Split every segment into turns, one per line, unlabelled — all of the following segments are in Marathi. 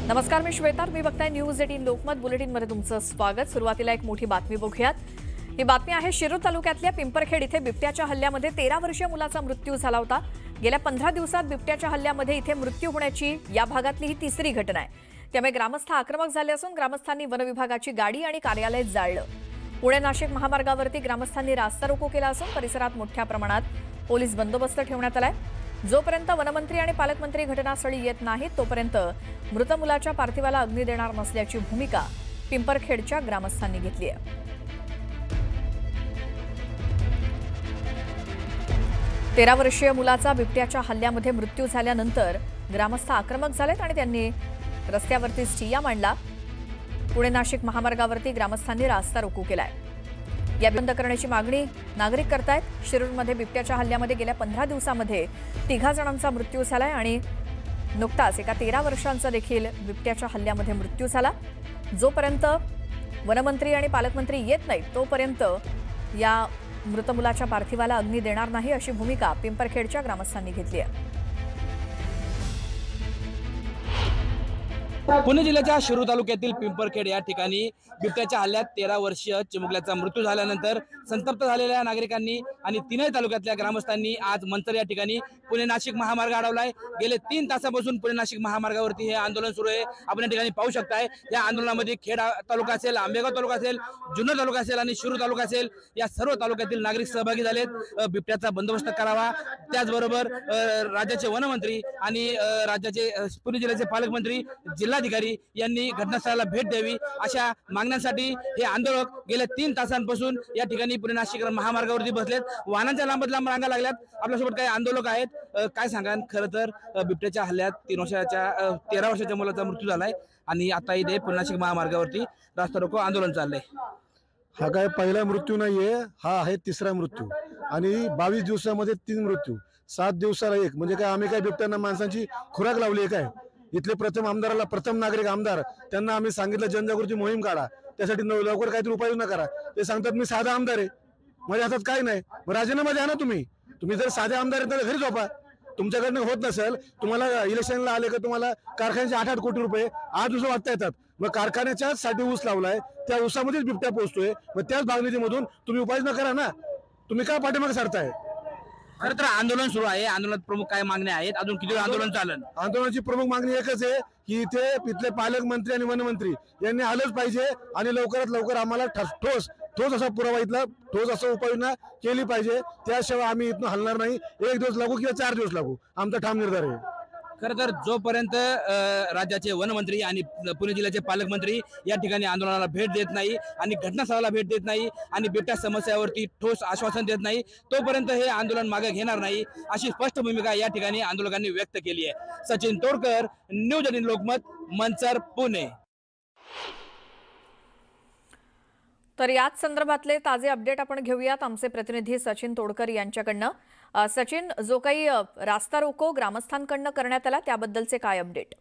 नमस्कार, मी श्वेता. मी बघताय न्यूज 18 लोकमत बुलेटिनमध्ये तुमचं स्वागत. सुरुवातीला एक मोठी बातमी बघूयात. ही बातमी आहे शिरूर तालुक्यातल्या पिंपरखेड इथे बिबट्याच्या हल्ल्यामध्ये 13 वर्षीय मुलाचा मृत्यू झाला होता. गेल्या 15 दिवसात बिबट्याच्या हल्ल्यामध्ये इथे मृत्यू होण्याची या भागातली ही तिसरी घटना आहे. त्यामुळे ग्रामस्थ आक्रमक झाले असून ग्रामस्थांनी वनविभागाची गाडी आणि कार्यालय जाळलं. पुणे नाशिक महामार्गावरती ग्रामस्थांनी रास्ता रोको केला असून परिसरात मोठ्या प्रमाणात पोलीस बंदोबस्त ठेवण्यात आलाय. जोपर्यंत वनमंत्री आणि पालकमंत्री घटनास्थळी येत नाहीत तोपर्यंत मृत मुलाच्या पार्थिवाला अग्नी देणार नसल्याची भूमिका पिंपरखेडच्या ग्रामस्थांनी घेतली आहे. तेरा वर्षीय मुलाचा बिबट्याच्या हल्ल्यामध्ये मृत्यू झाल्यानंतर ग्रामस्थ आक्रमक झालेत आणि त्यांनी रस्त्यावरती ठिय्या मांडला. पुणे नाशिक महामार्गावरती ग्रामस्थांनी रास्ता रोको केलाय. या बंद करण्याची मागणी नागरिक करतायत. शिरूरमध्ये बिबट्याच्या हल्ल्यामध्ये गेल्या 15 दिवसांमध्ये 3 जणांचा मृत्यू झालाय आणि नुकताच एका 13 वर्षांचा देखील बिबट्याच्या हल्ल्यामध्ये मृत्यू झाला. जोपर्यंत वनमंत्री आणि पालकमंत्री येत नाहीत तोपर्यंत या मृत मुलाच्या पार्थिवाला अग्नी देणार नाही अशी भूमिका पिंपरखेडच्या ग्रामस्थांनी घेतली आहे.
पुणे जिल्ह्याच्या शिरूर तालुक्यातील पिंपरखेड या ठिकाणी बिबट्याच्या हल्ल्यात 13 वर्षीय चिमुकल्याचा मृत्यू झाल्यानंतर संतप्त झालेल्या नागरिकांनी आणि तीनही तालुक्यातल्या ग्रामस्थांनी आज मंतर या ठिकाणी पुणे नाशिक महामार्ग अडवलाय. गेले 3 तासापासून पुणे नाशिक महामार्गावरती हे आंदोलन सुरू आहे. आपण या ठिकाणी पाहू शकताय. या आंदोलनामध्ये खेड तालुका असेल, आंबेगाव तालुका असेल, जुन्नर तालुका असेल आणि शिरूर तालुका असेल, या सर्व तालुक्यातील नागरिक सहभागी झालेत. बिबट्याचा बंदोबस्त करावा, त्याचबरोबर राज्याचे वनमंत्री आणि राज्याचे पुणे जिल्ह्याचे पालकमंत्री, जिल्हाधिकारी यांनी घटनास्थळाला भेट द्यावी अशा मागण्यांसाठी हे आंदोलक गेल्या 3 तासांपासून या ठिकाणी पुणे नाशिक महामार्गावरती बसलेत. वाहनांच्या लांब रांगा लागल्यात. आपल्यासोबत काही आंदोलक आहेत. काय सांगा, खरं तर बिबट्याच्या हल्ल्यात 13 वर्षाच्या मुलाचा मृत्यू झालाय आणि आता इथे पुणे नाशिक महामार्गावरती रास्ता रोको आंदोलन चाललंय.
हा काय पहिला मृत्यू नाहीये, हा आहे तिसरा मृत्यू आणि 22 दिवसामध्ये 3 मृत्यू, 7 दिवसाला 1. म्हणजे काय आम्ही काय बिबट्यांना माणसांची खुराक लावली आहे काय? इथले प्रथम नागरिक आमदार त्यांना आम्ही सांगितलं जनजागृती मोहीम काढा, त्यासाठी लवकर काहीतरी उपाययोजना करा. ते सांगतात मी साधा आमदार आहे, माझ्या हातात काय नाही. मग राजीनामा द्या ना. तुम्ही जर साधे आमदार आहेत तर घरी झोपा. तुमच्याकडनं होत नसेल, तुम्हाला इलेक्शनला आले का तुम्हाला कारखान्याचे 8-8 कोटी रुपये 8 दिवस वाटता येतात. मग कारखान्याच्याच साठी ऊस लावलाय, त्या ऊसामध्येच बिबट्या पोहोचतोय. मग त्याच भागनिधीमधून तुम्ही उपाययोजना करा ना. तुम्ही का पाठीमागे सरताय?
खरं तर आंदोलन सुरू आहे. आंदोलनात प्रमुख काय मागण्या आहेत? अजून किती आंदोलन चालेल?
आंदोलनाची प्रमुख मागणी एकच आहे की इथले पालकमंत्री आणि वनमंत्री यांनी आलंच पाहिजे आणि लवकरात लवकर आम्हाला ठोस असा पुरावा, इथला ठोस असं उपाययोजना केली पाहिजे. त्याशिवाय आम्ही इथून हलणार नाही. 1 दिवस लागू किंवा 4 दिवस लागू, आमचा ठाम निर्धार आहे.
खरं तर जोपर्यंत राज्याचे वनमंत्री आणि पुणे जिल्ह्याचे पालकमंत्री या ठिकाणी आंदोलनाला भेट देत नाही आणि घटनास्थळाला भेट देत नाही आणि बिबट्या समस्यावरती ठोस आश्वासन देत नाही तोपर्यंत हे आंदोलन मागे घेणार नाही अशी स्पष्ट भूमिका या ठिकाणी आंदोलकांनी व्यक्त केली आहे. सचिन तोडकर, न्यूज 18 लोकमत, मंचर, पुणे.
तर याच संदर्भातले ताजे अपडेट आपण घेऊयात आमचे प्रतिनिधी सचिन तोडकर यांच्याकडनं. सचिन, जो काही रास्ता रोको ग्रामस्थांकडनं करण्यात आला त्याबद्दलचे काय अपडेट?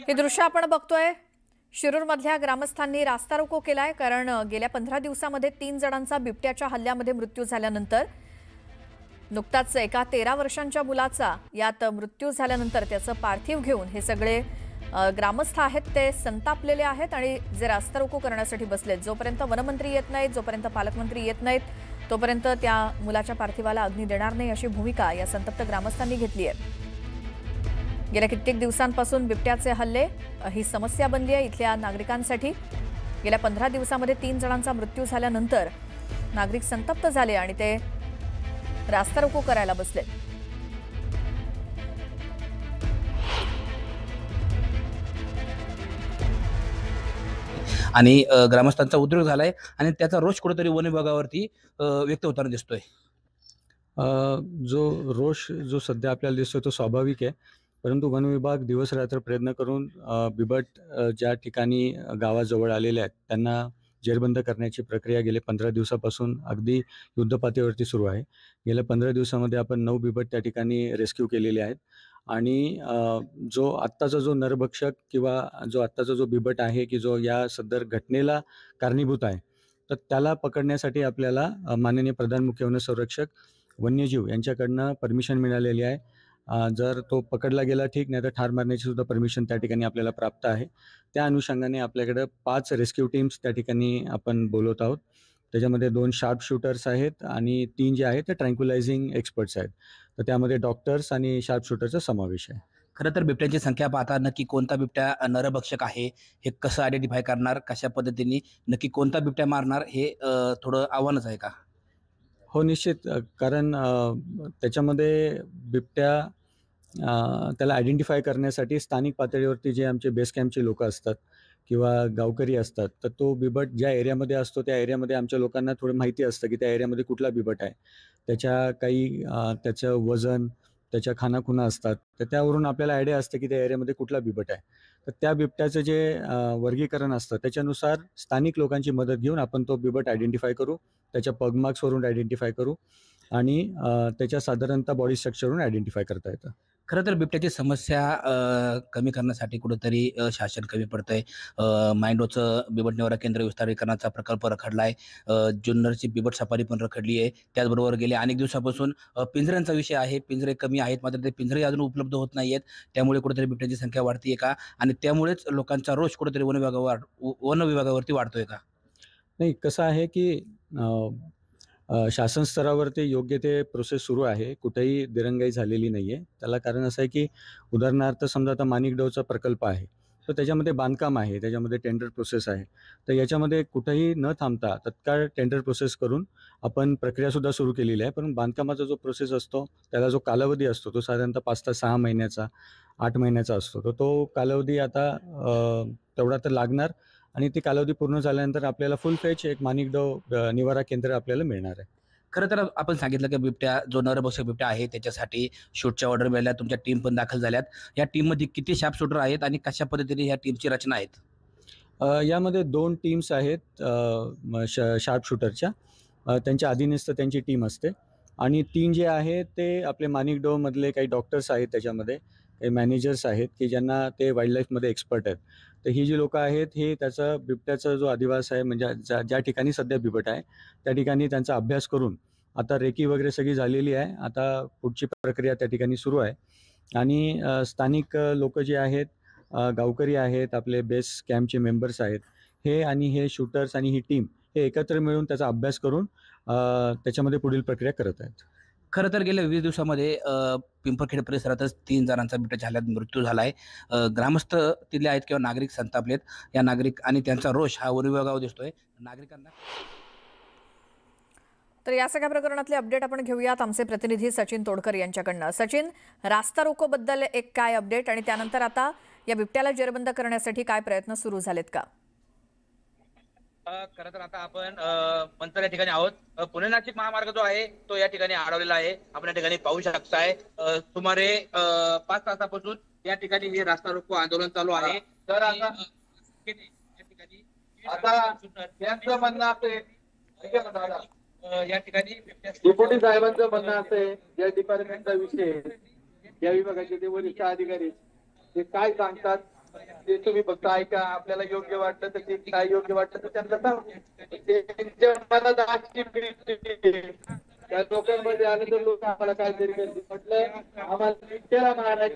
हे दृश्य आपण बघतोय. शिरूरमधल्या ग्रामस्थांनी रास्ता रोको केलाय कारण गेल्या 15 दिवसामध्ये 3 जणांचा बिबट्याच्या हल्ल्यामध्ये मृत्यू झाल्यानंतर नुकताच एका 13 वर्षांच्या मुलाचा यात मृत्यू झाल्यानंतर त्याचं पार्थिव घेऊन हे सगळे ग्रामस्थ आहेत ते संतापलेले आहेत आणि जे रास्ता रोको करण्यासाठी बसलेत. जोपर्यंत वनमंत्री येत नाहीत, जोपर्यंत पालकमंत्री येत नाहीत तोपर्यंत त्या मुलाच्या पार्थिवाला अग्नी देणार नाही अशी भूमिका या संतप्त ग्रामस्थांनी घेतली आहे. गेल्या कित्येक दिवसांपासून बिबट्याचे हल्ले ही समस्या बनली आहे इथल्या नागरिकांसाठी. गेल्या 15 दिवसामध्ये 3 जणांचा मृत्यू झाल्यानंतर नागरिक संतप्त झाले आणि ते रास्ता रोको करायला बसले.
आणि ग्रामस्थांचा उद्रेक झालाय आणि त्याचा रोष कुठेतरी वन विभागावरती व्यक्त होताना दिसतोय.
जो रोष जो सध्या आपल्याला दिसतोय तो स्वाभाविक आहे, परंतु वन विभाग दिवस रात्र प्रयत्न करून बिबट ज्या ठिकाणी गावाजवळ आलेले आहेत त्यांना जेरबंद करण्याची प्रक्रिया गेले 15 दिवसापासून अगदी युद्धपातळीवरती सुरू आहे. गेल्या 15 दिवसामध्ये आपण 9 बिबट त्या ठिकाणी रेस्क्यू केलेले आहेत आणि जो आत्ताचा जो नरभक्षक किंवा जो आत्ताचा जो बिबट आहे की जो या सदर घटनेला कारणीभूत आहे तर त्याला पकडण्यासाठी आपल्याला माननीय प्रधान मुख्य वनसंरक्षक वन्यजीव यांच्याकडनं परमिशन मिळालेली आहे. जर तो पकडला गेला ठीक, नाही तर ठार मारण्याची सुद्धा परमिशन त्या ठिकाणी आपल्याला प्राप्त आहे. त्या अनुषंगाने आपल्याकडे 5 रेस्क्यू टीम्स त्या ठिकाणी आपण बोलवत आहोत. त्याच्यामध्ये 2 शार्प शूटर्स आहेत आणि 3 जे आहेत ते ट्रँक्युलायझिंग एक्सपर्ट्स आहेत. तर त्यामध्ये डॉक्टर्स आणि शार्प शूटरचा समावेश आहे.
खरं तर बिबट्यांची संख्या पाहता नक्की कोणता बिबट्या नरभक्षक आहे हे कसं आयडेंटिफाय करणार, कशा पद्धतीने नक्की कोणता बिबट्या मारणार हे थोडं आव्हानच आहे का?
हो, निश्चित. कारण त्याच्यामध्ये बिबट्या त्याला आयडेंटिफाय करण्यासाठी स्थानिक पातळीवरती जे आमचे बेस कॅम्पचे लोकं असतात किंवा गावकरी असतात, तर तो बिबट ज्या एरियामध्ये असतो त्या एरियामध्ये आमच्या लोकांना थोडं माहिती असतं की त्या एरियामध्ये कुठला बिबट आहे. त्याच्या काही त्याचं वजन, त्याच्या खाणाखुणा असतात. तर त्यावरून आपल्याला आयडिया असते की त्या एरियामध्ये कुठला बिबट आहे. तर त्या बिबट्याचं जे वर्गीकरण असतं त्याच्यानुसार स्थानिक लोकांची मदत घेऊन आपण तो बिबट आयडेंटिफाय करू. त्याच्या पगमार्क्सवरून आयडेंटिफाय करू आणि त्याच्या साधारणतः बॉडी स्ट्रक्चरवरून आयडेंटिफाय करता येतं.
खरं तर बिबट्याची समस्या कमी करण्यासाठी कुठेतरी शासन कमी पडतंय. माइंडोचं बिबट निवारा केंद्र विस्तारीकरणाचा प्रकल्प रखडलाय. जुन्नरची बिबट सफारी पण रखडली आहे. त्याचबरोबर गेल्या अनेक दिवसापासून पिंजऱ्यांचा विषय आहे. पिंजरे कमी आहेत, मात्र ते पिंजरे अजून उपलब्ध होत नाहीयेत. त्यामुळे कुठेतरी बिबट्याची संख्या वाढतीये का? आणि त्यामुळेच लोकांचा रोष कुठेतरी वन विभागावरती वाढतोय का?
नाही, कसं आहे की शासन स्तरावरती योग्य ते प्रोसेस सुरू आहे. कुठेही दिरंगाई झालेली नाही आहे. त्याला कारण असं आहे की उदाहरणार्थ समजा आता माणिकडोचा प्रकल्प आहे. तर त्याच्यामध्ये बांधकाम आहे, त्याच्यामध्ये टेंडर प्रोसेस आहे. तर याच्यामध्ये कुठेही न थांबता तत्काळ टेंडर प्रोसेस करून आपण प्रक्रियासुद्धा सुरू केलेली आहे. पण बांधकामाचा जो प्रोसेस असतो, त्याला जो कालावधी असतो तो साधारणतः 5 ते 6 महिन्याचा, 8 महिन्याचा असतो. तर तो कालावधी आता तेवढा तर लागणार आणि ती कालावधी पूर्ण झाल्यानंतर आपल्याला फुल फेच एक माणिकडो निवारा केंद्र आपल्याला मिळणार आहे.
खरं तर आपण सांगितलं की बिबट्या जो नरभक्षक बिबट्या आहे त्याच्यासाठी शूटच्या ऑर्डर मिळाल्या, तुमच्या टीम पण दाखल झाल्यात. या टीममध्ये किती शार्प शूटर आहेत आणि कशा पद्धतीने ह्या टीमची रचना आहेत?
यामध्ये 2 टीम्स आहेत शार्प शूटरच्या. त्यांच्या अधीनस्थ त्यांची टीम असते आणि 3 जे आहेत ते आपले माणिकडोमधले काही डॉक्टर्स आहेत, त्याच्यामध्ये काही मॅनेजर्स आहेत की ज्यांना ते वाईल्ड लाईफमध्ये एक्सपर्ट आहेत. तर ही जी लोकं आहेत हे त्याचा बिबट्याचा जो अधिवास आहे, म्हणजे ज्या ठिकाणी सध्या बिबट आहे त्या ठिकाणी त्यांचा अभ्यास करून आता रेकी वगैरे सगळी झालेली आहे. आता पुढची प्रक्रिया त्या ठिकाणी सुरू आहे आणि स्थानिक लोकं जे आहेत, गावकरी आहेत, आपले बेस कॅम्पचे मेंबर्स आहेत, हे आणि हे शूटर्स आणि ही टीम हे एकत्र मिळून त्याचा अभ्यास करून त्याच्यामध्ये पुढील प्रक्रिया करत आहेत.
खरं तर गेल्या 20 दिवसामध्ये पिंपरखेड परिसरातच 3 जणांचा बिबट्याच्या हल्ल्यात मृत्यू झालाय. ग्रामस्थ तिथले आहेत किंवा नागरिक संतापलेत. या नागरिक आणि त्यांचा रोष हा वन विभागावर दिसतोय. नागरिकांना
तर या सगळ्या प्रकरणातले अपडेट आपण घेऊयात आमचे प्रतिनिधी सचिन तोडकर यांच्याकडनं. सचिन, रास्ता रोको बद्दल एक काय अपडेट आणि त्यानंतर आता या बिबट्याला जेरबंद करण्यासाठी काय प्रयत्न सुरू झालेत का?
खरं तर आता आपण मंतर या ठिकाणी आहोत. पुणे नाशिक महामार्ग जो आहे तो या ठिकाणी अडवलेला आहे. आपण या ठिकाणी पाहू शकताय. सुमारे 5 तासापासून या ठिकाणी हे रास्ता रोको आंदोलन चालू आहे. तर आता या ठिकाणी
यांचं म्हणणं असं
या ठिकाणी
डेप्युटी साहेबांचं म्हणणं असं आहे, या डिपार्टमेंटचा विषय या विभागाचे ते वरिष्ठ अधिकारी ते काय सांगतात ते तुम्ही फक्त ऐका. आपल्याला योग्य वाटलं तर ते काय योग्य वाटलं तर त्यांना सांगू. त्यांच्या मनात अशी भीती आहे. त्या लोकांमध्ये आले तर लोक आम्हाला काहीतरी करतील. म्हटलं आम्हाला बिबट्याला मारायचं